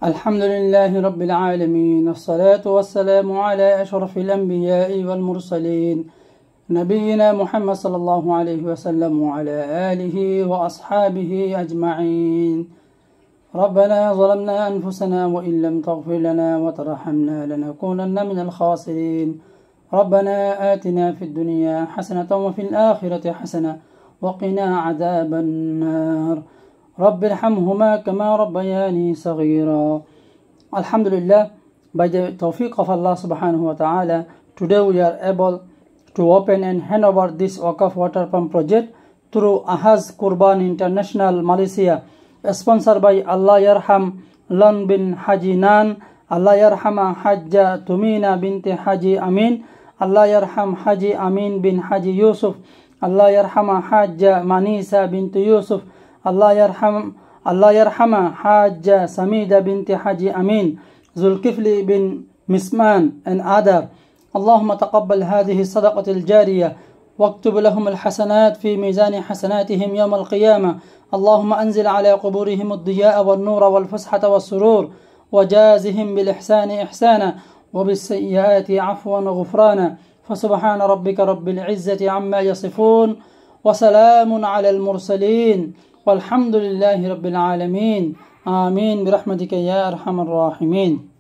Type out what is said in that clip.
الحمد لله رب العالمين، الصلاة والسلام على أشرف الأنبياء والمرسلين نبينا محمد صلى الله عليه وسلم وعلى آله وأصحابه أجمعين. ربنا ظلمنا أنفسنا وإن لم تغفر لنا وترحمنا لنكونن من الخاسرين. ربنا آتنا في الدنيا حسنة وفي الآخرة حسنة وقنا عذاب النار. رب ارحمهما كما ربياني صغيرا. Alhamdulillah, by the tawfiq of Allah subhanahu wa ta'ala, today we are able to open and hand over this Waqf water pump project through Ahaz Qurban International Malaysia, sponsored by Allah Yarham Lan bin Haji Nan, Allah Yarhama Hajja Tumina binti Haji Amin, Allah Yarham Haji Amin bin Haji Yusuf, Allah Yarhama Hajja Manisa binti Yusuf, Allah Yarhama Hajja Samida binti Haji Amin, Zulkifli bin Misman and other. اللهم تقبل هذه الصدقة الجارية واكتب لهم الحسنات في ميزان حسناتهم يوم القيامة. اللهم أنزل على قبورهم الضياء والنور والفسحة والسرور، وجازهم بالإحسان إحسانا وبالسيئات عفوا وغفرانا. فسبحان ربك رب العزة عما يصفون وسلام على المرسلين والحمد لله رب العالمين. آمين برحمتك يا أرحم الراحمين.